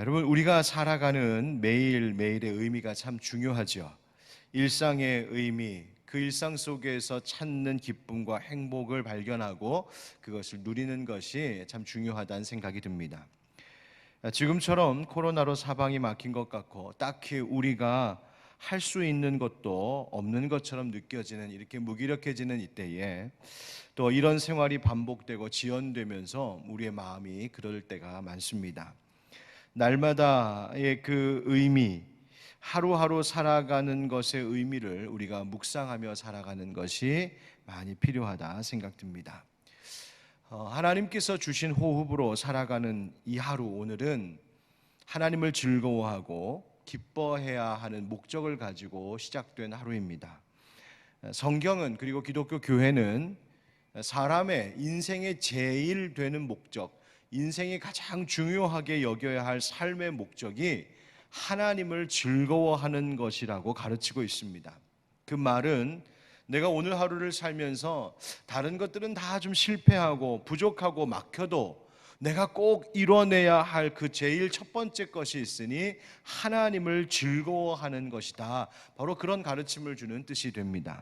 여러분, 우리가 살아가는 매일매일의 의미가 참 중요하죠. 일상의 의미, 그 일상 속에서 찾는 기쁨과 행복을 발견하고 그것을 누리는 것이 참 중요하다는 생각이 듭니다. 지금처럼 코로나로 사방이 막힌 것 같고 딱히 우리가 할 수 있는 것도 없는 것처럼 느껴지는, 이렇게 무기력해지는 이때에 또 이런 생활이 반복되고 지연되면서 우리의 마음이 그럴 때가 많습니다. 날마다의 그 의미, 하루하루 살아가는 것의 의미를 우리가 묵상하며 살아가는 것이 많이 필요하다 생각됩니다. 하나님께서 주신 호흡으로 살아가는 이 하루, 오늘은 하나님을 즐거워하고 기뻐해야 하는 목적을 가지고 시작된 하루입니다. 성경은, 그리고 기독교 교회는 사람의 인생의 제일 되는 목적, 인생이 가장 중요하게 여겨야 할 삶의 목적이 하나님을 즐거워하는 것이라고 가르치고 있습니다. 그 말은 내가 오늘 하루를 살면서 다른 것들은 다 좀 실패하고 부족하고 막혀도 내가 꼭 이뤄내야 할 그 제일 첫 번째 것이 있으니 하나님을 즐거워하는 것이다, 바로 그런 가르침을 주는 뜻이 됩니다.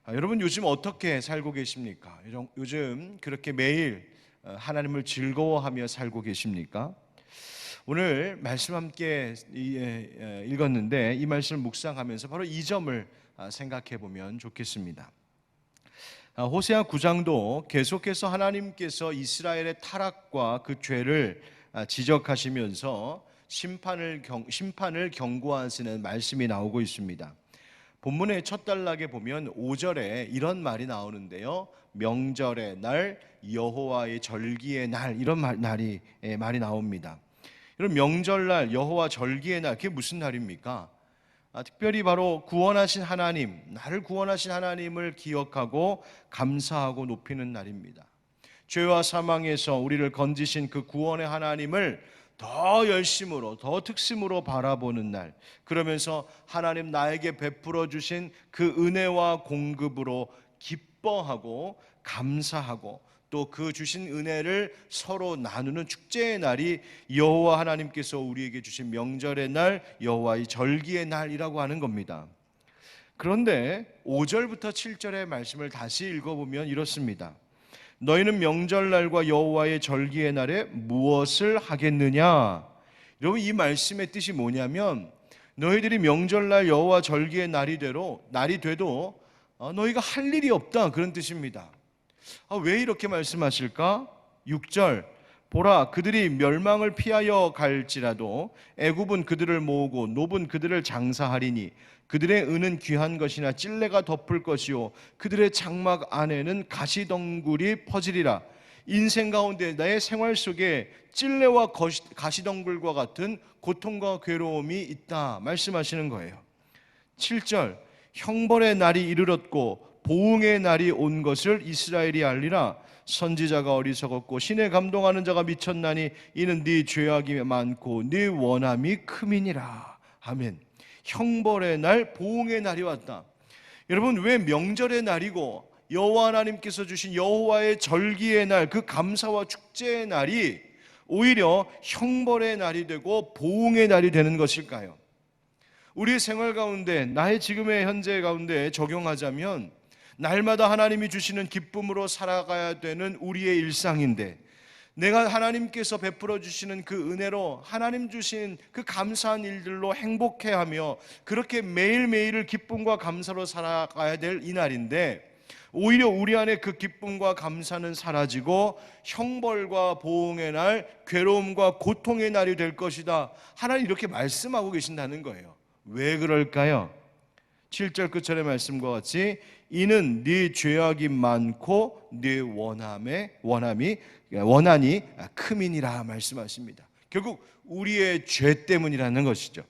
여러분, 요즘 어떻게 살고 계십니까? 요즘 그렇게 매일 하나님을 즐거워하며 살고 계십니까? 오늘 말씀 함께 읽었는데 이 말씀을 묵상하면서 바로 이 점을 생각해 보면 좋겠습니다. 호세아 9장도 계속해서 하나님께서 이스라엘의 타락과 그 죄를 지적하시면서 심판을 경고하시는 말씀이 나오고 있습니다. 본문의 첫 단락에 보면 5절에 이런 말이 나오는데요, 명절의 날, 여호와의 절기의 날, 이런 말이 나옵니다. 여러분, 명절날, 여호와 절기의 날, 그게 무슨 날입니까? 특별히 바로 구원하신 하나님, 나를 구원하신 하나님을 기억하고 감사하고 높이는 날입니다. 죄와 사망에서 우리를 건지신 그 구원의 하나님을 더 열심으로, 더 특심으로 바라보는 날, 그러면서 하나님 나에게 베풀어 주신 그 은혜와 공급으로 기뻐하고 감사하고 또 그 주신 은혜를 서로 나누는 축제의 날이 여호와 하나님께서 우리에게 주신 명절의 날, 여호와의 절기의 날이라고 하는 겁니다. 그런데 5절부터 7절의 말씀을 다시 읽어보면 이렇습니다. 너희는 명절날과 여호와의 절기의 날에 무엇을 하겠느냐? 여러분, 이 말씀의 뜻이 뭐냐면 너희들이 명절날 여호와 절기의 날이 돼도 너희가 할 일이 없다, 그런 뜻입니다. 왜 이렇게 말씀하실까? 6절, 보라, 그들이 멸망을 피하여 갈지라도 애굽은 그들을 모으고 노분 그들을 장사하리니 그들의 은은 귀한 것이나 찔레가 덮을 것이요 그들의 장막 안에는 가시덩굴이 퍼지리라. 인생 가운데 나의 생활 속에 찔레와 가시덩굴과 같은 고통과 괴로움이 있다 말씀하시는 거예요. 7절, 형벌의 날이 이르렀고 보응의 날이 온 것을 이스라엘이 알리라. 선지자가 어리석었고 신에 감동하는 자가 미쳤나니 이는 네 죄악이 많고 네 원함이 크민이라. 아멘. 형벌의 날, 보응의 날이 왔다. 여러분, 왜 명절의 날이고 여호와 하나님께서 주신 여호와의 절기의 날, 그 감사와 축제의 날이 오히려 형벌의 날이 되고 보응의 날이 되는 것일까요? 우리의 생활 가운데, 나의 지금의 현재 가운데 적용하자면 날마다 하나님이 주시는 기쁨으로 살아가야 되는 우리의 일상인데, 내가 하나님께서 베풀어 주시는 그 은혜로 하나님 주신 그 감사한 일들로 행복해하며 그렇게 매일매일을 기쁨과 감사로 살아가야 될 이 날인데, 오히려 우리 안에 그 기쁨과 감사는 사라지고 형벌과 보응의 날, 괴로움과 고통의 날이 될 것이다, 하나님 이렇게 말씀하고 계신다는 거예요. 왜 그럴까요? 7절 끝절의 말씀과 같이 이는 네 죄악이 많고 네 원한이 크민이라 말씀하십니다. 결국 우리의 죄 때문이라는 것이죠.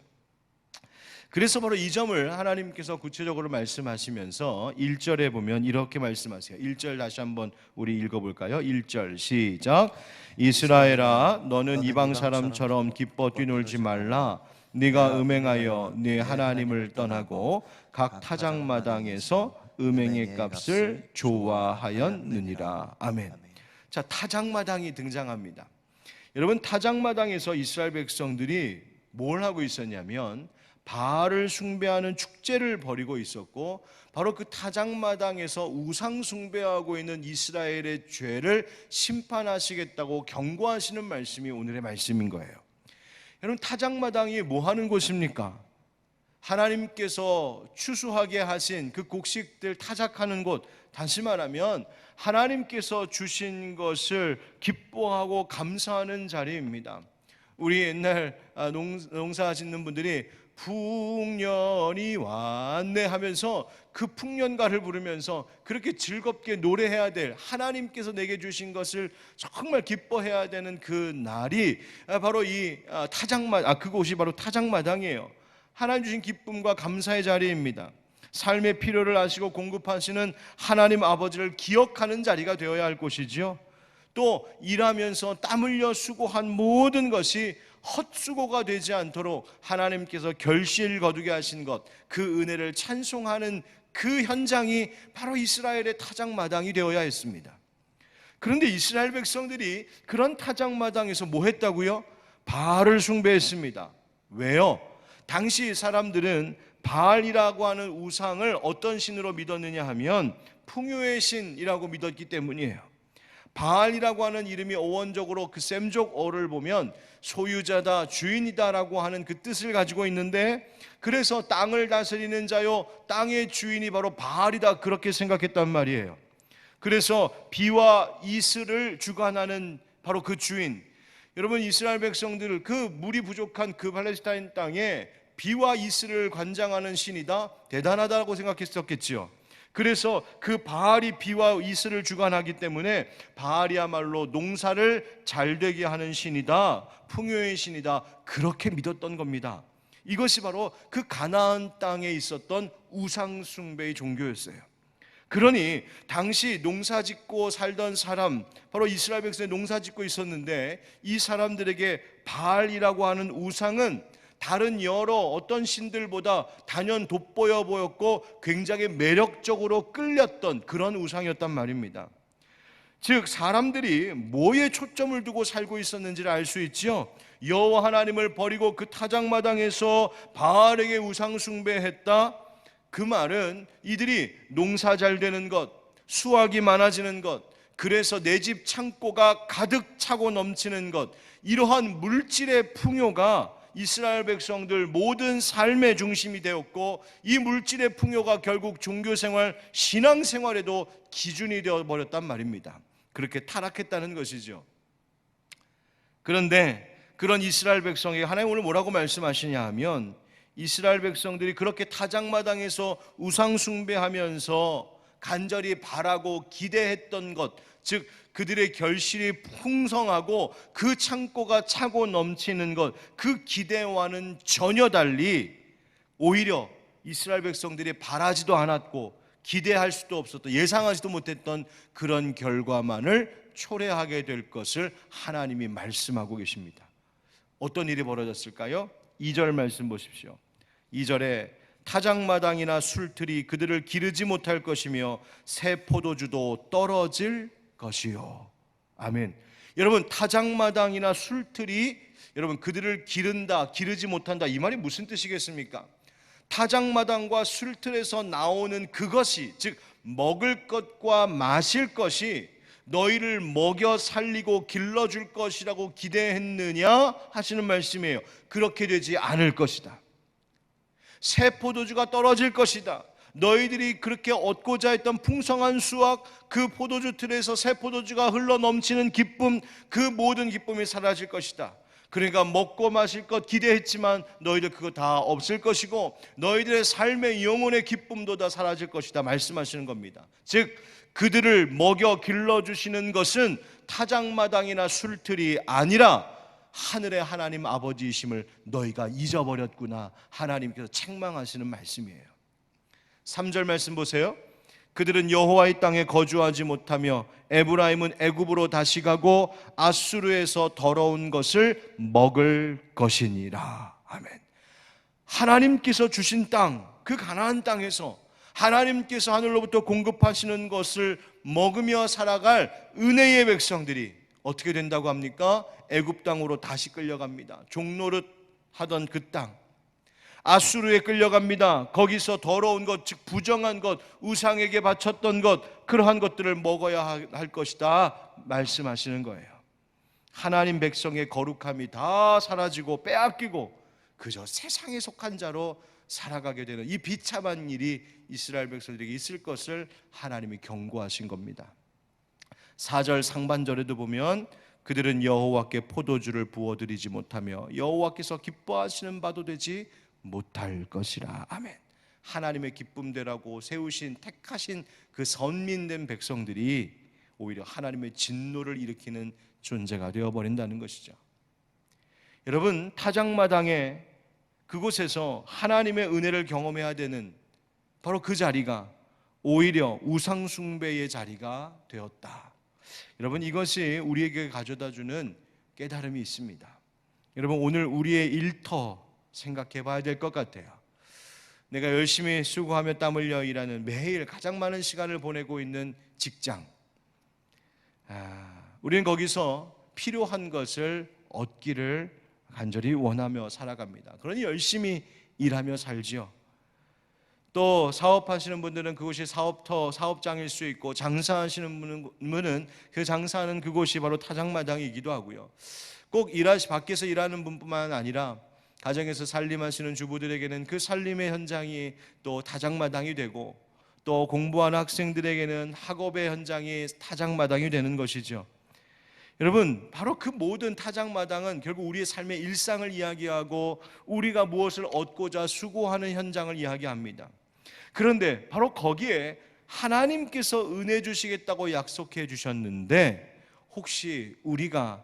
그래서 바로 이 점을 하나님께서 구체적으로 말씀하시면서 1절에 보면 이렇게 말씀하세요. 1절 다시 한번 우리 읽어볼까요? 1절 시작. 이스라엘아, 너는 이방 사람처럼 기뻐 뛰놀지 말라. 네가 음행하여 네 하나님을 떠나고 각 타작마당에서 음행의 값을 좋아하였느니라. 아멘. 자, 타작마당이 등장합니다. 여러분, 타작마당에서 이스라엘 백성들이 뭘 하고 있었냐면 바알을 숭배하는 축제를 벌이고 있었고, 바로 그 타작마당에서 우상 숭배하고 있는 이스라엘의 죄를 심판하시겠다고 경고하시는 말씀이 오늘의 말씀인 거예요. 여러분, 타작마당이 뭐 하는 곳입니까? 하나님께서 추수하게 하신 그 곡식들 타작하는 곳, 다시 말하면 하나님께서 주신 것을 기뻐하고 감사하는 자리입니다. 우리 옛날 농사 짓는 분들이 풍년이 왔네 하면서 그 풍년가를 부르면서 그렇게 즐겁게 노래해야 될, 하나님께서 내게 주신 것을 정말 기뻐해야 되는 그 날이 바로 이 그곳이 바로 타작마당이에요. 하나님 주신 기쁨과 감사의 자리입니다. 삶의 필요를 아시고 공급하시는 하나님 아버지를 기억하는 자리가 되어야 할 곳이지요. 또 일하면서 땀 흘려 수고한 모든 것이 헛수고가 되지 않도록 하나님께서 결실 거두게 하신 것, 그 은혜를 찬송하는 그 현장이 바로 이스라엘의 타작마당이 되어야 했습니다. 그런데 이스라엘 백성들이 그런 타작마당에서 뭐 했다고요? 바알을 숭배했습니다. 왜요? 당시 사람들은 바알이라고 하는 우상을 어떤 신으로 믿었느냐 하면 풍요의 신이라고 믿었기 때문이에요. 바알이라고 하는 이름이 어원적으로 그 셈족어를 보면 소유자다, 주인이다라고 하는 그 뜻을 가지고 있는데, 그래서 땅을 다스리는 자요, 땅의 주인이 바로 바알이다, 그렇게 생각했단 말이에요. 그래서 비와 이슬을 주관하는 바로 그 주인, 여러분, 이스라엘 백성들 그 물이 부족한 그 팔레스타인 땅에 비와 이슬을 관장하는 신이다, 대단하다고 생각했었겠지요. 그래서 그 바알이 비와 이슬을 주관하기 때문에 바알이야말로 농사를 잘 되게 하는 신이다, 풍요의 신이다, 그렇게 믿었던 겁니다. 이것이 바로 그 가나안 땅에 있었던 우상 숭배의 종교였어요. 그러니 당시 농사짓고 살던 사람, 바로 이스라엘 백성이 농사짓고 있었는데, 이 사람들에게 바알이라고 하는 우상은 다른 여러 어떤 신들보다 단연 돋보여 보였고 굉장히 매력적으로 끌렸던 그런 우상이었단 말입니다. 즉, 사람들이 뭐에 초점을 두고 살고 있었는지를 알 수 있죠. 여호와 하나님을 버리고 그 타작마당에서 바알에게 우상 숭배했다, 그 말은 이들이 농사 잘 되는 것, 수확이 많아지는 것, 그래서 내 집 창고가 가득 차고 넘치는 것, 이러한 물질의 풍요가 이스라엘 백성들 모든 삶의 중심이 되었고, 이 물질의 풍요가 결국 종교생활, 신앙생활에도 기준이 되어버렸단 말입니다. 그렇게 타락했다는 것이죠. 그런데 그런 이스라엘 백성에게 하나님 오늘 뭐라고 말씀하시냐 하면, 이스라엘 백성들이 그렇게 타작마당에서 우상 숭배하면서 간절히 바라고 기대했던 것, 즉 그들의 결실이 풍성하고 그 창고가 차고 넘치는 것, 그 기대와는 전혀 달리 오히려 이스라엘 백성들이 바라지도 않았고 기대할 수도 없었던, 예상하지도 못했던 그런 결과만을 초래하게 될 것을 하나님이 말씀하고 계십니다. 어떤 일이 벌어졌을까요? 2절 말씀 보십시오. 2절에 타작마당이나 술틀이 그들을 기르지 못할 것이며 새 포도주도 떨어질 것이요. 아멘. 여러분, 타작마당이나 술틀이 여러분 그들을 기른다, 기르지 못한다, 이 말이 무슨 뜻이겠습니까? 타작마당과 술틀에서 나오는 그것이, 즉 먹을 것과 마실 것이 너희를 먹여 살리고 길러줄 것이라고 기대했느냐 하시는 말씀이에요. 그렇게 되지 않을 것이다. 새 포도주가 떨어질 것이다. 너희들이 그렇게 얻고자 했던 풍성한 수확, 그 포도주 틀에서 새 포도주가 흘러 넘치는 기쁨, 그 모든 기쁨이 사라질 것이다. 그러니까 먹고 마실 것 기대했지만 너희들 그거 다 없을 것이고 너희들의 삶의 영혼의 기쁨도 다 사라질 것이다 말씀하시는 겁니다. 즉 그들을 먹여 길러주시는 것은 타작마당이나 술틀이 아니라 하늘의 하나님 아버지이심을 너희가 잊어버렸구나, 하나님께서 책망하시는 말씀이에요. 3절 말씀 보세요. 그들은 여호와의 땅에 거주하지 못하며 에브라임은 애굽으로 다시 가고 아수르에서 더러운 것을 먹을 것이니라. 아멘. 하나님께서 주신 땅, 그 가나안 땅에서 하나님께서 하늘로부터 공급하시는 것을 먹으며 살아갈 은혜의 백성들이 어떻게 된다고 합니까? 애굽 땅으로 다시 끌려갑니다. 종노릇 하던 그 땅, 아수르에 끌려갑니다. 거기서 더러운 것, 즉 부정한 것, 우상에게 바쳤던 것, 그러한 것들을 먹어야 할 것이다 말씀하시는 거예요. 하나님 백성의 거룩함이 다 사라지고 빼앗기고 그저 세상에 속한 자로 살아가게 되는 이 비참한 일이 이스라엘 백성들에게 있을 것을 하나님이 경고하신 겁니다. 4절 상반절에도 보면 그들은 여호와께 포도주를 부어드리지 못하며 여호와께서 기뻐하시는 바도 되지 못할 것이라. 아멘. 하나님의 기쁨되라고 세우신 택하신 그 선민된 백성들이 오히려 하나님의 진노를 일으키는 존재가 되어버린다는 것이죠. 여러분, 타작마당에 그곳에서 하나님의 은혜를 경험해야 되는 바로 그 자리가 오히려 우상숭배의 자리가 되었다. 여러분, 이것이 우리에게 가져다주는 깨달음이 있습니다. 여러분, 오늘 우리의 일터 생각해 봐야 될 것 같아요. 내가 열심히 수고하며 땀 흘려 일하는 매일 가장 많은 시간을 보내고 있는 직장, 우리는 거기서 필요한 것을 얻기를 간절히 원하며 살아갑니다. 그러니 열심히 일하며 살지요. 또 사업하시는 분들은 그곳이 사업터, 사업장일 수 있고, 장사하시는 분은 그 장사하는 그곳이 바로 타작마당이기도 하고요. 꼭 밖에서 일하는 분뿐만 아니라 가정에서 살림하시는 주부들에게는 그 살림의 현장이 또 타작마당이 되고, 또 공부하는 학생들에게는 학업의 현장이 타작마당이 되는 것이죠. 여러분, 바로 그 모든 타작마당은 결국 우리의 삶의 일상을 이야기하고 우리가 무엇을 얻고자 수고하는 현장을 이야기합니다. 그런데 바로 거기에 하나님께서 은혜 주시겠다고 약속해 주셨는데, 혹시 우리가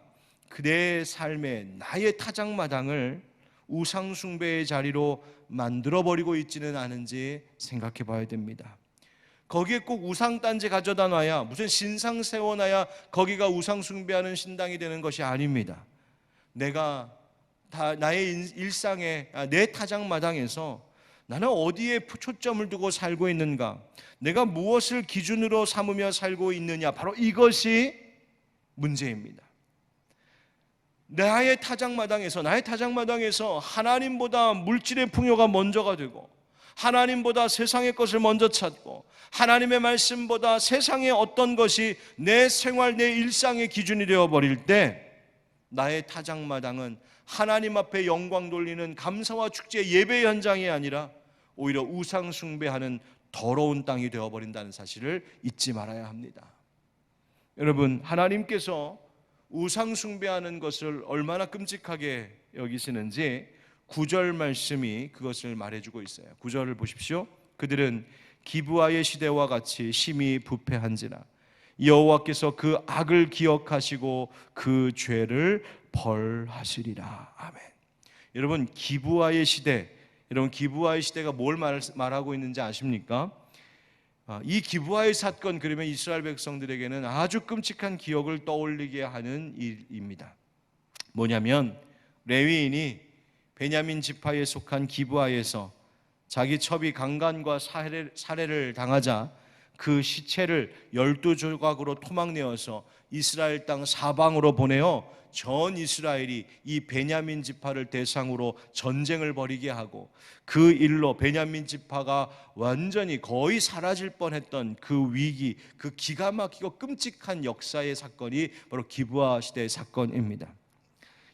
내 삶의 나의 타작마당을 우상숭배의 자리로 만들어버리고 있지는 않은지 생각해 봐야 됩니다. 거기에 꼭 우상단지 가져다 놔야, 무슨 신상 세워놔야 거기가 우상숭배하는 신당이 되는 것이 아닙니다. 내가 나의 일상에, 내 타작마당에서 나는 어디에 초점을 두고 살고 있는가, 내가 무엇을 기준으로 삼으며 살고 있느냐, 바로 이것이 문제입니다. 나의 타작마당에서 하나님보다 물질의 풍요가 먼저가 되고, 하나님보다 세상의 것을 먼저 찾고, 하나님의 말씀보다 세상의 어떤 것이 내 생활, 내 일상의 기준이 되어버릴 때, 나의 타작마당은 하나님 앞에 영광 돌리는 감사와 축제 예배 현장이 아니라 오히려 우상 숭배하는 더러운 땅이 되어버린다는 사실을 잊지 말아야 합니다. 여러분, 하나님께서 우상 숭배하는 것을 얼마나 끔찍하게 여기시는지 9절 말씀이 그것을 말해주고 있어요. 9절을 보십시오. 그들은 기브아의 시대와 같이 심히 부패한지라 여호와께서 그 악을 기억하시고 그 죄를 벌하시리라. 아멘. 여러분, 기브아의 시대, 여러분 기브아의 시대가 뭘 말하고 있는지 아십니까? 이 기브아의 사건, 그러면 이스라엘 백성들에게는 아주 끔찍한 기억을 떠올리게 하는 일입니다. 뭐냐면, 레위인이 베냐민 지파에 속한 기브아에서 자기 첩이 강간과 살해를 당하자 그 시체를 12조각으로 토막내어서 이스라엘 땅 사방으로 보내어 전 이스라엘이 이 베냐민 지파를 대상으로 전쟁을 벌이게 하고, 그 일로 베냐민 지파가 완전히 거의 사라질 뻔했던 그 위기, 그 기가 막히고 끔찍한 역사의 사건이 바로 기브아 시대의 사건입니다.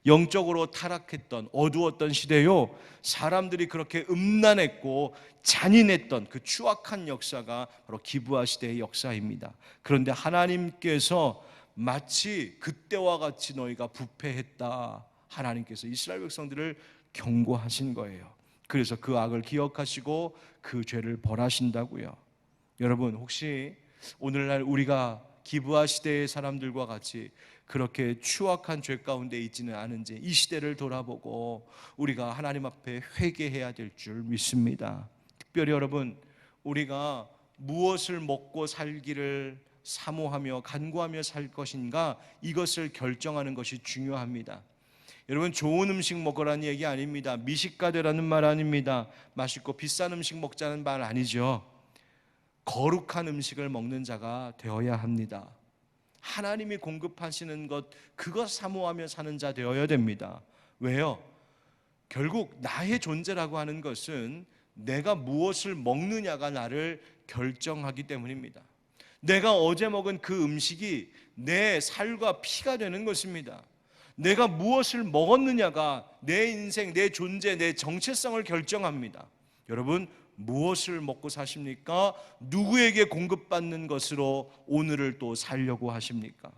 영적으로 타락했던 어두웠던 시대요, 사람들이 그렇게 음란했고 잔인했던 그 추악한 역사가 바로 기브아 시대의 역사입니다. 그런데 하나님께서 마치 그때와 같이 너희가 부패했다, 하나님께서 이스라엘 백성들을 경고하신 거예요. 그래서 그 악을 기억하시고 그 죄를 벌하신다고요. 여러분, 혹시 오늘날 우리가 기브아 시대의 사람들과 같이 그렇게 추악한 죄 가운데 있지는 않은지 이 시대를 돌아보고 우리가 하나님 앞에 회개해야 될 줄 믿습니다. 특별히 여러분, 우리가 무엇을 먹고 살기를 사모하며 간구하며 살 것인가, 이것을 결정하는 것이 중요합니다. 여러분, 좋은 음식 먹으라는 얘기 아닙니다. 미식가 되라는 말 아닙니다. 맛있고 비싼 음식 먹자는 말 아니죠. 거룩한 음식을 먹는 자가 되어야 합니다. 하나님이 공급하시는 것, 그것 사모하며 사는 자 되어야 됩니다. 왜요? 결국 나의 존재라고 하는 것은 내가 무엇을 먹느냐가 나를 결정하기 때문입니다. 내가 어제 먹은 그 음식이 내 살과 피가 되는 것입니다. 내가 무엇을 먹었느냐가 내 인생, 내 존재, 내 정체성을 결정합니다. 여러분, 무엇을 먹고 사십니까? 누구에게 공급받는 것으로 오늘을 또 살려고 하십니까?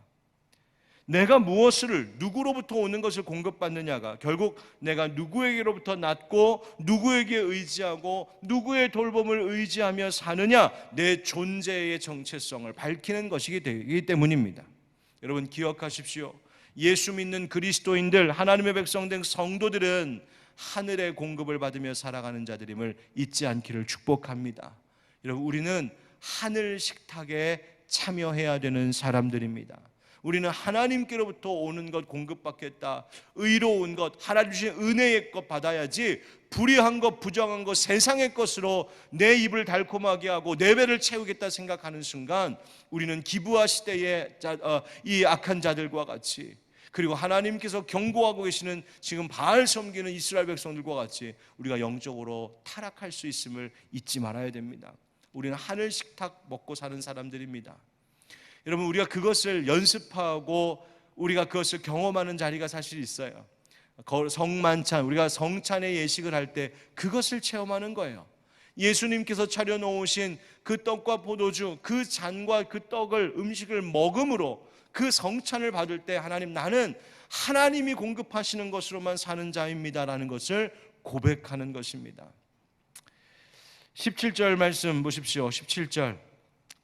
내가 무엇을, 누구로부터 오는 것을 공급받느냐가 결국 내가 누구에게로부터 낳고 누구에게 의지하고 누구의 돌봄을 의지하며 사느냐, 내 존재의 정체성을 밝히는 것이기 되기 때문입니다. 여러분 기억하십시오. 예수 믿는 그리스도인들, 하나님의 백성 된 성도들은 하늘의 공급을 받으며 살아가는 자들임을 잊지 않기를 축복합니다. 여러분, 우리는 하늘 식탁에 참여해야 되는 사람들입니다. 우리는 하나님께로부터 오는 것 공급받겠다, 의로운 것, 하나님 주신 은혜의 것 받아야지 불의한 것, 부정한 것, 세상의 것으로 내 입을 달콤하게 하고 내 배를 채우겠다 생각하는 순간 우리는 기브아 시대의 이 악한 자들과 같이, 그리고 하나님께서 경고하고 계시는 지금 바알 섬기는 이스라엘 백성들과 같이 우리가 영적으로 타락할 수 있음을 잊지 말아야 됩니다. 우리는 하늘 식탁 먹고 사는 사람들입니다. 여러분, 우리가 그것을 연습하고 우리가 그것을 경험하는 자리가 사실 있어요. 성만찬, 우리가 성찬의 예식을 할 때 그것을 체험하는 거예요. 예수님께서 차려놓으신 그 떡과 포도주, 그 잔과 그 떡을, 음식을 먹음으로 그 성찬을 받을 때 하나님, 나는 하나님이 공급하시는 것으로만 사는 자입니다라는 것을 고백하는 것입니다. 17절 말씀 보십시오. 17절,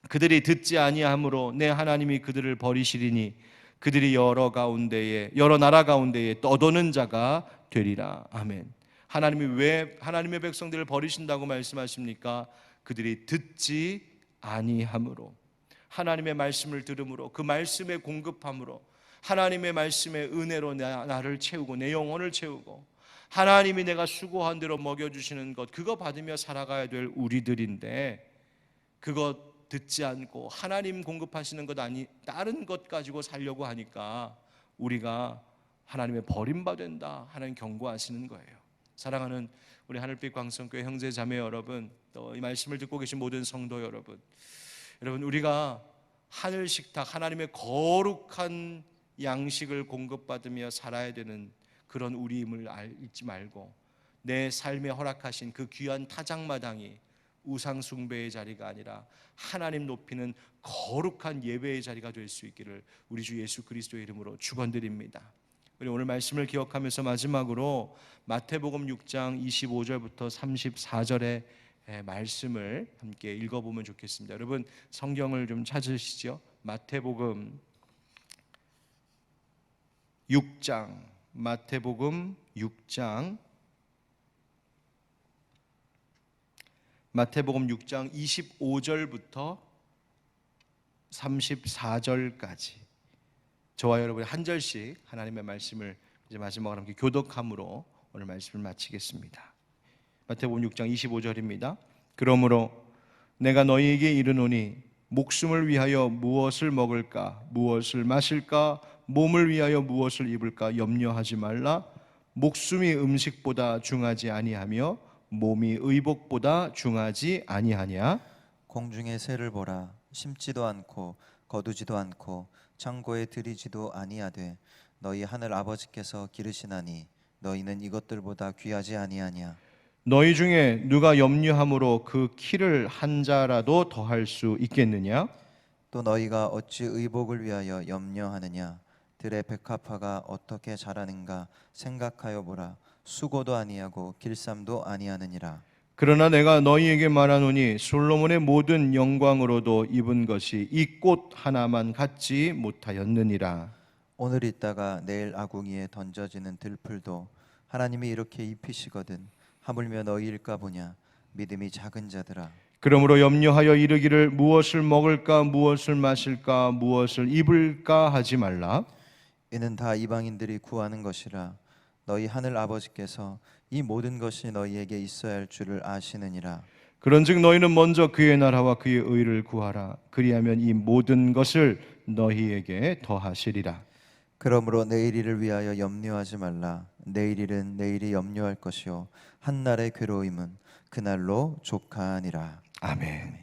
그들이 듣지 아니함으로 내 하나님이 그들을 버리시리니 그들이 여러 나라 가운데에 떠도는 자가 되리라. 아멘. 하나님이 왜 하나님의 백성들을 버리신다고 말씀하십니까? 그들이 듣지 아니함으로, 하나님의 말씀을 들음으로, 그 말씀의 공급함으로, 하나님의 말씀의 은혜로 나를 채우고 내 영혼을 채우고 하나님이 내가 수고한 대로 먹여주시는 것, 그거 받으며 살아가야 될 우리들인데, 그것 듣지 않고 하나님 공급하시는 것 아니 다른 것 가지고 살려고 하니까 우리가 하나님의 버림받는다 하나님 경고하시는 거예요. 사랑하는 우리 하늘빛 광성교회 형제 자매 여러분, 또 이 말씀을 듣고 계신 모든 성도 여러분, 우리가 하늘 식탁, 하나님의 거룩한 양식을 공급받으며 살아야 되는 그런 우리임을 잊지 말고, 내 삶에 허락하신 그 귀한 타작마당이 우상 숭배의 자리가 아니라 하나님 높이는 거룩한 예배의 자리가 될 수 있기를 우리 주 예수 그리스도의 이름으로 축원드립니다. 우리 오늘 말씀을 기억하면서 마지막으로 마태복음 6장 25절부터 34절의 말씀을 함께 읽어보면 좋겠습니다. 여러분 성경을 좀 찾으시죠. 마태복음 6장 25절부터 34절까지 저와 여러분이 한 절씩 하나님의 말씀을 이제 마지막으로 함께 교독함으로 오늘 말씀을 마치겠습니다. 마태복음 6장 25절입니다. 그러므로 내가 너희에게 이르노니 목숨을 위하여 무엇을 먹을까, 무엇을 마실까, 몸을 위하여 무엇을 입을까 염려하지 말라. 목숨이 음식보다 중하지 아니하며 몸이 의복보다 중하지 아니하냐. 공중의 새를 보라. 심지도 않고 거두지도 않고 창고에 들이지도 아니하되 너희 하늘 아버지께서 기르시나니 너희는 이것들보다 귀하지 아니하냐. 너희 중에 누가 염려함으로 그 키를 한 자라도 더할 수 있겠느냐. 또 너희가 어찌 의복을 위하여 염려하느냐. 들의 백합화가 어떻게 자라는가 생각하여 보라. 수고도 아니하고 길쌈도 아니하느니라. 그러나 내가 너희에게 말하노니 솔로몬의 모든 영광으로도 입은 것이 이 꽃 하나만 갖지 못하였느니라. 오늘 있다가 내일 아궁이에 던져지는 들풀도 하나님이 이렇게 입히시거든 하물며 너희일까 보냐. 믿음이 작은 자들아. 그러므로 염려하여 이르기를 무엇을 먹을까, 무엇을 마실까, 무엇을 입을까 하지 말라. 이는 다 이방인들이 구하는 것이라. 너희 하늘 아버지께서 이 모든 것이 너희에게 있어야 할 줄을 아시느니라. 그런즉 너희는 먼저 그의 나라와 그의 의를 구하라. 그리하면 이 모든 것을 너희에게 더하시리라. 그러므로 내일일을 위하여 염려하지 말라. 내일일은 내일이 염려할 것이요 한 날의 괴로움은 그날로 족하니라. 아멘.